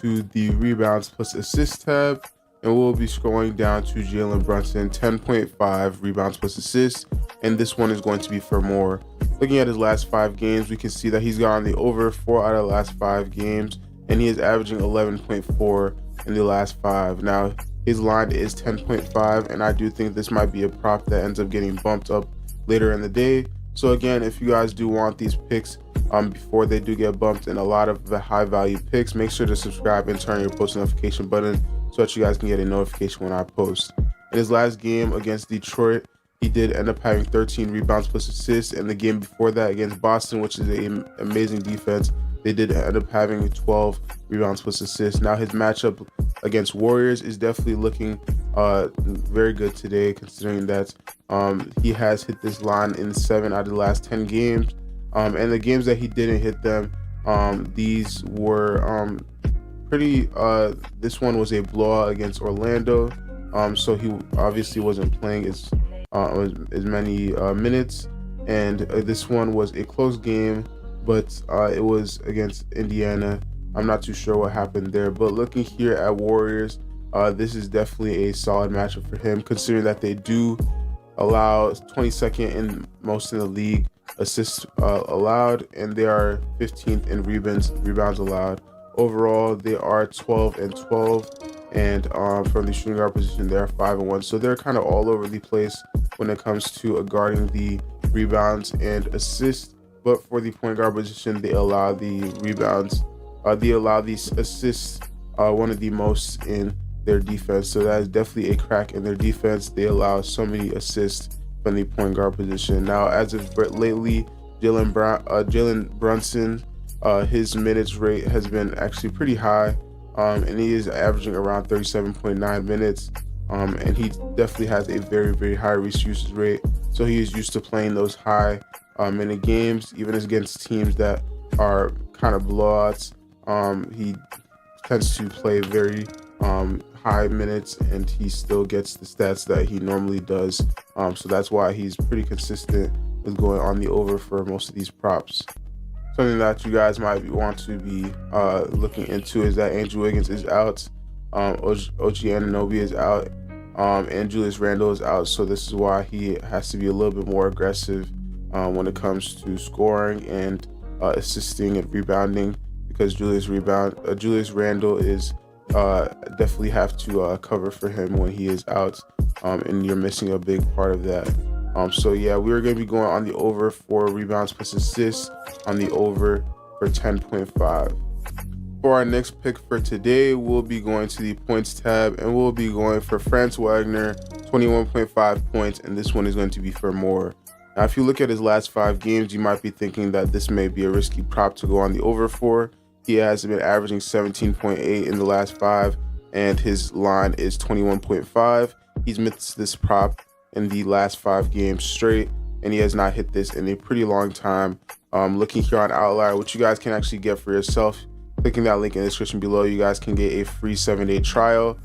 to the rebounds plus assist tab, and we'll be scrolling down to Jalen Brunson, 10.5 rebounds plus assists, and this one is going to be for more. Looking at his last 5 games, we can see that he's gone the over 4 out of the last 5 games, and he is averaging 11.4 in the last 5. Now, his line is 10.5, and I do think this might be a prop that ends up getting bumped up later in the day. So again, if you guys do want these picks before they do get bumped and a lot of the high value picks, make sure to subscribe and turn your post notification button so that you guys can get a notification when I post. In his last game against Detroit, he did end up having 13 rebounds plus assists, and the game before that against Boston, which is an amazing defense, they did end up having 12 rebounds plus assists. Now his matchup against Warriors is definitely looking very good today, considering that he has hit this line in 7 out of the last 10 games. And the games that he didn't hit them, these were pretty, this one was a blowout against Orlando. So he obviously wasn't playing as many minutes. And this one was a close game, but it was against Indiana. I'm not too sure what happened there, but looking here at Warriors, this is definitely a solid matchup for him, considering that they do allow 22nd in most in the league assists allowed, and they are 15th in rebounds allowed. Overall, they are 12 and 12, and from the shooting guard position, they are 5 and 1. So they're kind of all over the place when it comes to guarding the rebounds and assists. But for the point guard position, they allow the rebounds, they allow these assists, one of the most in their defense. So that is definitely a crack in their defense. They allow so many assists from the point guard position. Now, as of lately, Jalen Brunson, his minutes rate has been actually pretty high, and he is averaging around 37.9 minutes. And he definitely has a very, very high usage rate. So he is used to playing those high minute games, even against teams that are kind of blowouts. He tends to play very high minutes, and he still gets the stats that he normally does. So that's why he's pretty consistent with going on the over for most of these props. Something that you guys might want to be looking into is that Andrew Wiggins is out, OG Anunoby is out, and Julius Randle is out. So this is why he has to be a little bit more aggressive when it comes to scoring and assisting and rebounding, because Julius Randle is definitely have to cover for him when he is out, and you're missing a big part of that. So yeah, we're going to be going on the over for rebounds plus assists on the over for 10.5. For our next pick for today, we'll be going to the points tab, and we'll be going for Franz Wagner, 21.5 points, and this one is going to be for more. Now, if you look at his last 5 games, you might be thinking that this may be a risky prop to go on the over for. He has been averaging 17.8 in the last 5, and his line is 21.5. He's missed this prop in the last 5 games straight, and he has not hit this in a pretty long time. Looking here on Outlier, which you guys can actually get for yourself, clicking that link in the description below, you guys can get a free 7-day trial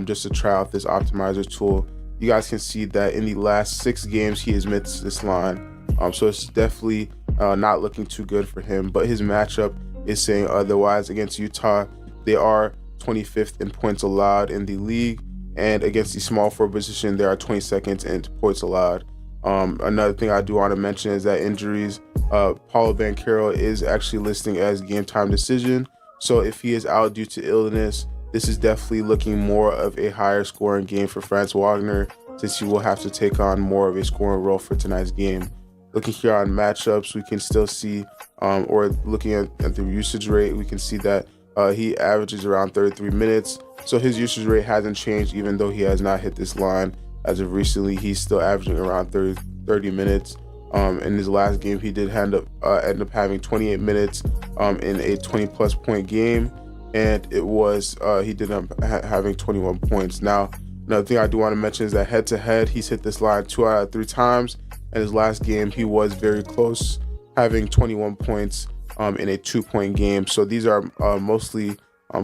just to try out this optimizer tool. You guys can see that in the last 6 games, he has missed this line. So it's definitely not looking too good for him, but his matchup is saying otherwise. Against Utah, they are 25th in points allowed in the league, and against the small forward position, they are 22nd in points allowed. Another thing I do want to mention is that injuries, Paulo Banchero is actually listing as game time decision. So if he is out due to illness, this is definitely looking more of a higher scoring game for Franz Wagner, since he will have to take on more of a scoring role for tonight's game. Looking here on matchups, we can still see, or looking at the usage rate, we can see that he averages around 33 minutes. So his usage rate hasn't changed, even though he has not hit this line as of recently. He's still averaging around 30 minutes. In his last game, he did end up having 28 minutes in a 20-plus point game, and it was he did end up having 21 points. Now, another thing I do want to mention is that head-to-head, he's hit this line 2 out of 3 times. In his last game, he was very close, having 21 points in a 2-point game. So these are mostly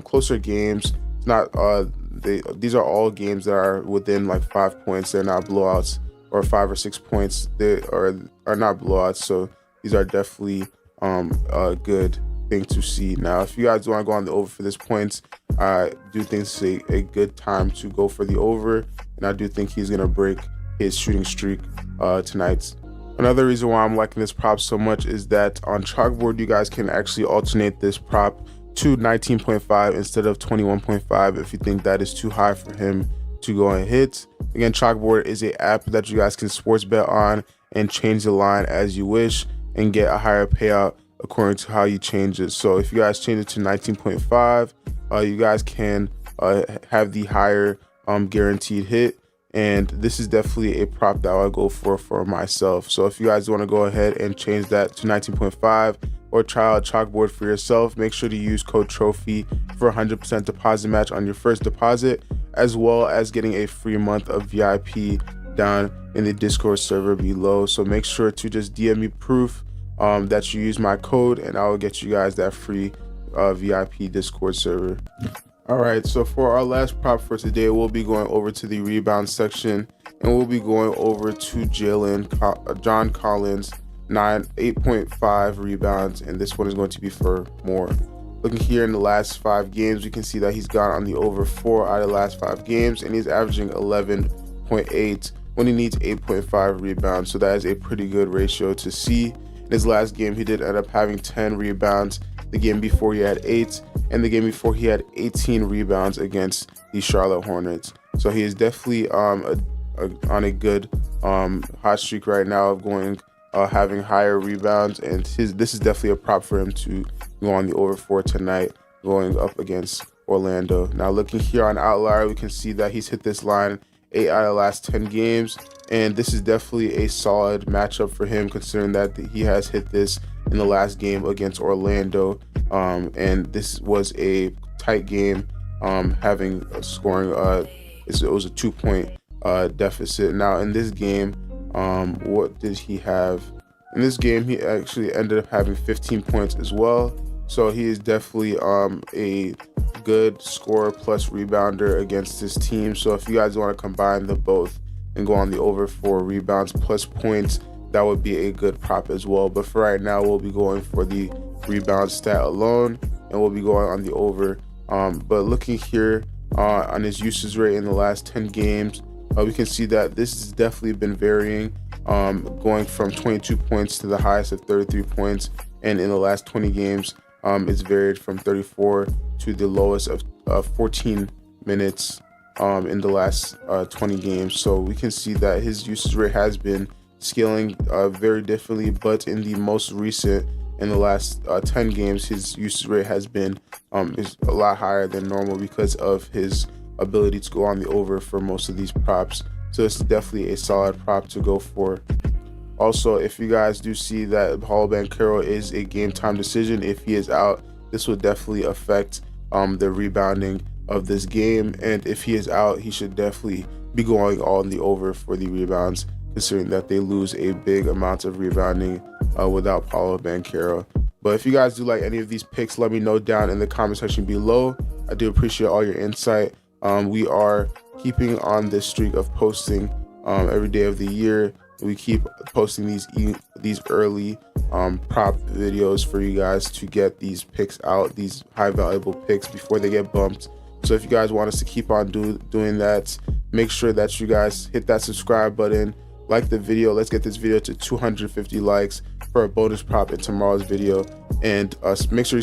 closer games. It's not these are all games that are within like 5 points. They're not blowouts, or 5 or 6 points. They are not blowouts. So these are definitely good thing to see. Now, if you guys want to go on the over for this points, I do think it's a good time to go for the over, and I do think he's going to break his shooting streak tonight. Another reason why I'm liking this prop so much is that on Chalkboard, you guys can actually alternate this prop to 19.5 instead of 21.5 if you think that is too high for him to go and hit. Again, Chalkboard is an app that you guys can sports bet on and change the line as you wish and get a higher payout according to how you change it. So if you guys change it to 19.5, you guys can have the higher guaranteed hit. And this is definitely a prop that I'll go for myself. So if you guys want to go ahead and change that to 19.5 or try out Chalkboard for yourself, make sure to use code TROPHY for 100% deposit match on your first deposit, as well as getting a free month of VIP down in the Discord server below. So make sure to just DM me proof that you use my code, and I will get you guys that free VIP Discord server. All right, so for our last prop for today, we'll be going over to the rebound section, and we'll be going over to John Collins, 8.5 rebounds, and this one is going to be for more. Looking here in the last 5 games, we can see that he's gone on the over 4 out of the last 5 games, and he's averaging 11.8 when he needs 8.5 rebounds. So that is a pretty good ratio to see. In his last game, he did end up having 10 rebounds. The game before he had 8, and the game before he had 18 rebounds against the Charlotte Hornets. So he is definitely on a good hot streak right now of going having higher rebounds, and this is definitely a prop for him to go on the over 4 tonight, going up against Orlando. Now looking here on Outlier, we can see that he's hit this line 8 out of the last 10 games, and this is definitely a solid matchup for him, considering that he has hit this in the last game against Orlando, and this was a tight game, having a scoring it was a 2-point deficit. Now in this game, what did he have? In this game, he actually ended up having 15 points as well. So he is definitely a good scorer plus rebounder against this team. So if you guys want to combine the both and go on the over 4 rebounds plus points, that would be a good prop as well. But for right now, we'll be going for the rebound stat alone, and we'll be going on the over. But looking here on his usage rate in the last 10 games, we can see that this has definitely been varying, going from 22 points to the highest of 33 points, and in the last 20 games, it's varied from 34 to the lowest of 14 minutes in the last 20 games. So we can see that his usage rate has been scaling very differently, but in the most recent, in the last 10 games, his usage rate has been is a lot higher than normal because of his ability to go on the over for most of these props. So it's definitely a solid prop to go for. Also, if you guys do see that Paolo Banchero is a game time decision, if he is out, this will definitely affect the rebounding of this game, and if he is out, he should definitely be going on the over for the rebounds, considering that they lose a big amount of rebounding without Paolo Banchero. But if you guys do like any of these picks, let me know down in the comment section below. I do appreciate all your insight. We are keeping on this streak of posting every day of the year. We keep posting these early prop videos for you guys to get these picks out, these high valuable picks, before they get bumped. So if you guys want us to keep on doing that, make sure that you guys hit that subscribe button, like the video. Let's get this video to 250 likes for a bonus prop in tomorrow's video, and make sure you